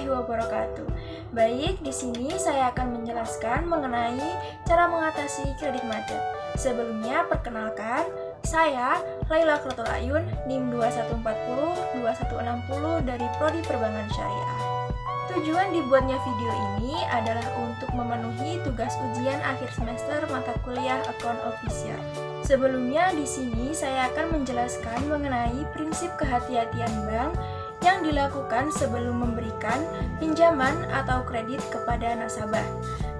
warahmatullahi wabarakatuh. Baik, di sini saya akan menjelaskan mengenai cara mengatasi kredit macet. Sebelumnya, perkenalkan, saya Laila Khairutul Ayun, NIM 2140-2160 dari Prodi Perbankan Syariah. Tujuan dibuatnya video ini adalah untuk memenuhi tugas ujian akhir semester mata kuliah Account Officer. Sebelumnya, di sini saya akan menjelaskan mengenai prinsip kehati-hatian bank yang dilakukan sebelum memberikan pinjaman atau kredit kepada nasabah.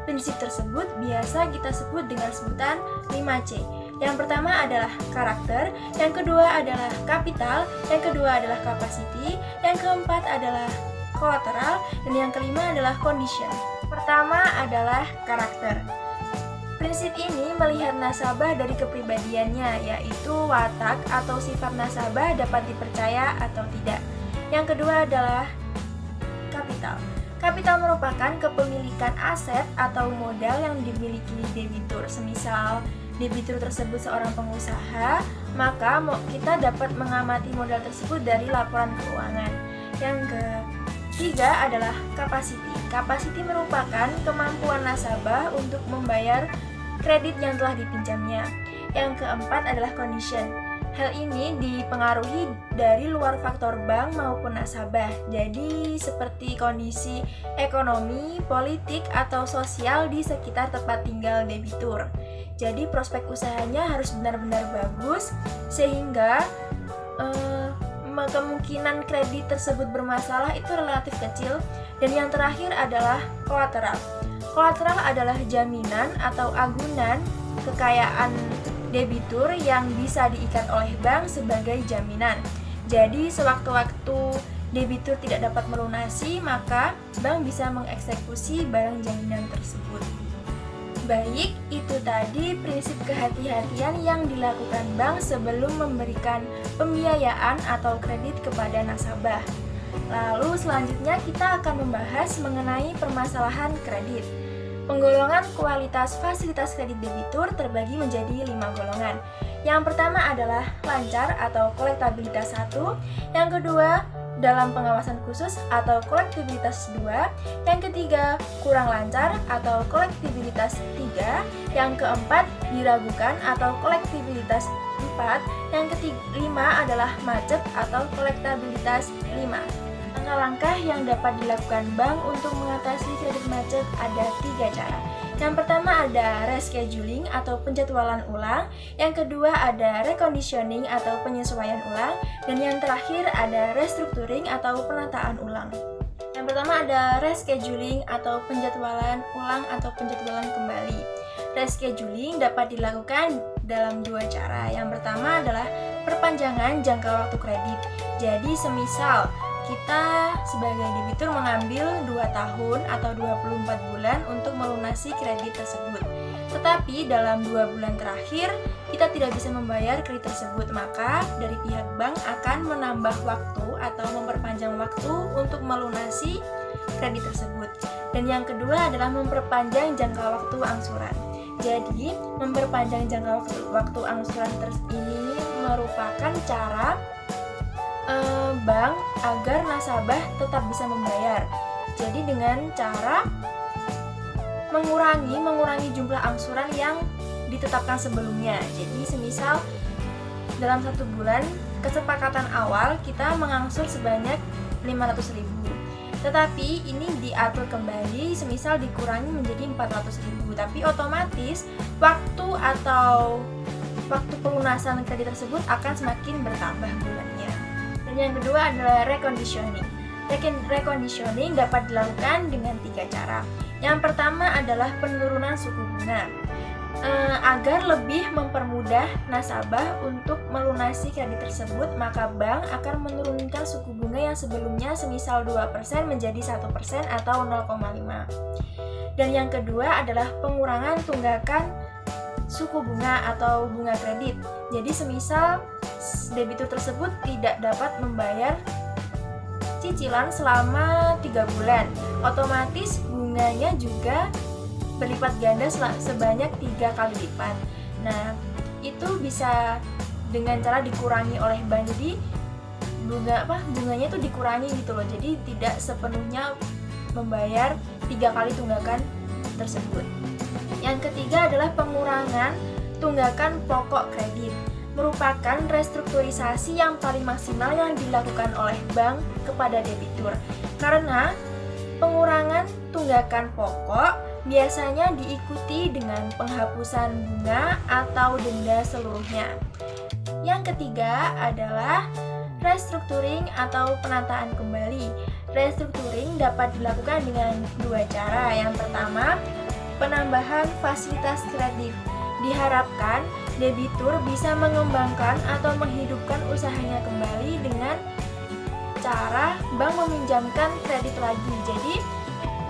Prinsip tersebut biasa kita sebut dengan sebutan 5C. Yang pertama adalah karakter, yang kedua adalah kapital, yang kedua adalah capacity, yang keempat adalah collateral, dan yang kelima adalah condition. Pertama adalah karakter. Prinsip ini melihat nasabah dari kepribadiannya, yaitu watak atau sifat nasabah dapat dipercaya atau tidak. Yang kedua adalah kapital. Kapital merupakan kepemilikan aset atau modal yang dimiliki debitur. Semisal debitur tersebut seorang pengusaha, maka kita dapat mengamati modal tersebut dari laporan keuangan. Yang ketiga adalah capacity. Capacity merupakan kemampuan nasabah untuk membayar kredit yang telah dipinjamnya. Yang keempat adalah condition. Hal ini dipengaruhi dari luar faktor bank maupun nasabah. Jadi seperti kondisi ekonomi, politik, atau sosial di sekitar tempat tinggal debitur. Jadi prospek usahanya harus benar-benar bagus sehingga kemungkinan kredit tersebut bermasalah itu relatif kecil. Dan yang terakhir adalah kolateral. Kolateral adalah jaminan atau agunan kekayaan debitur yang bisa diikat oleh bank sebagai jaminan. Jadi sewaktu-waktu debitur tidak dapat melunasi, maka bank bisa mengeksekusi barang jaminan tersebut. Baik, itu tadi prinsip kehati-hatian yang dilakukan bank sebelum memberikan pembiayaan atau kredit kepada nasabah. Lalu selanjutnya kita akan membahas mengenai permasalahan kredit. Penggolongan kualitas fasilitas kredit debitur terbagi menjadi 5 golongan. Yang pertama adalah lancar atau kolektabilitas 1, yang kedua dalam pengawasan khusus atau kolektibilitas 2, yang ketiga kurang lancar atau kolektibilitas 3, yang keempat diragukan atau kolektibilitas 4, yang kelima adalah macet atau kolektabilitas 5. Langkah-langkah yang dapat dilakukan bank untuk mengatasi kredit macet ada 3 cara. Yang pertama ada rescheduling atau penjadwalan ulang, yang kedua ada reconditioning atau penyesuaian ulang, dan yang terakhir ada restructuring atau penataan ulang. Yang pertama ada rescheduling atau penjadwalan ulang atau penjadwalan kembali. Rescheduling dapat dilakukan dalam 2 cara. Yang pertama adalah perpanjangan jangka waktu kredit. Jadi semisal kita sebagai debitur mengambil 2 tahun atau 24 bulan untuk melunasi kredit tersebut. Tetapi dalam 2 bulan terakhir kita tidak bisa membayar kredit tersebut, maka dari pihak bank akan menambah waktu atau memperpanjang waktu untuk melunasi kredit tersebut. Dan yang kedua adalah memperpanjang jangka waktu angsuran. Jadi memperpanjang jangka waktu angsuran ini merupakan cara bank agar nasabah tetap bisa membayar. Jadi dengan cara mengurangi jumlah angsuran yang ditetapkan sebelumnya. Jadi semisal dalam 1 bulan kesepakatan awal kita mengangsur sebanyak 500.000. Tetapi ini diatur kembali semisal dikurangi menjadi 400.000. Tapi otomatis waktu pelunasan kredit tersebut akan semakin bertambah bulannya. Dan yang kedua adalah reconditioning. Reconditioning dapat dilakukan dengan 3 cara. Yang pertama adalah penurunan suku bunga. Agar lebih mempermudah nasabah untuk melunasi kredit tersebut, maka bank akan menurunkan suku bunga yang sebelumnya semisal 2% menjadi 1% atau 0,5. Dan yang kedua adalah pengurangan tunggakan suku bunga atau bunga kredit. Jadi semisal debitur tersebut tidak dapat membayar cicilan selama 3 bulan, otomatis bunganya juga berlipat ganda sebanyak 3 kali lipat. Nah, itu bisa dengan cara dikurangi oleh bank. Jadi bunganya itu dikurangi gitu loh. Jadi tidak sepenuhnya membayar 3 kali tunggakan tersebut. Yang ketiga adalah pengurangan tunggakan pokok kredit, merupakan restrukturisasi yang paling maksimal yang dilakukan oleh bank kepada debitur. Karena pengurangan tunggakan pokok biasanya diikuti dengan penghapusan bunga atau denda seluruhnya. Yang ketiga adalah restructuring atau penataan kembali. Restructuring dapat dilakukan dengan 2 cara. Yang pertama, penambahan fasilitas kredit. Diharapkan debitur bisa mengembangkan atau menghidupkan usahanya kembali dengan cara bank meminjamkan kredit lagi. Jadi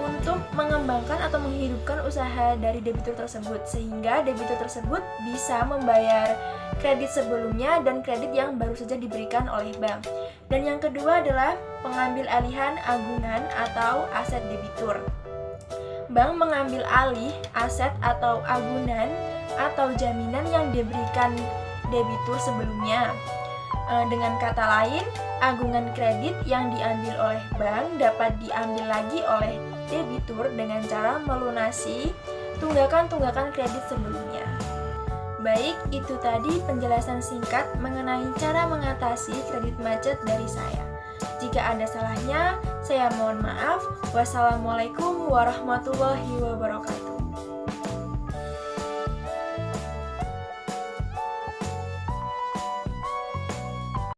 untuk mengembangkan atau menghidupkan usaha dari debitur tersebut, sehingga debitur tersebut bisa membayar kredit sebelumnya dan kredit yang baru saja diberikan oleh bank. Dan yang kedua adalah pengambil alihan agunan atau aset debitur. Bank mengambil alih aset atau agunan atau jaminan yang diberikan debitur sebelumnya. Dengan kata lain, agungan kredit yang diambil oleh bank dapat diambil lagi oleh debitur dengan cara melunasi tunggakan-tunggakan kredit sebelumnya. Baik, itu tadi penjelasan singkat mengenai cara mengatasi kredit macet dari saya. Jika ada salahnya, saya mohon maaf. Wassalamualaikum warahmatullahi wabarakatuh.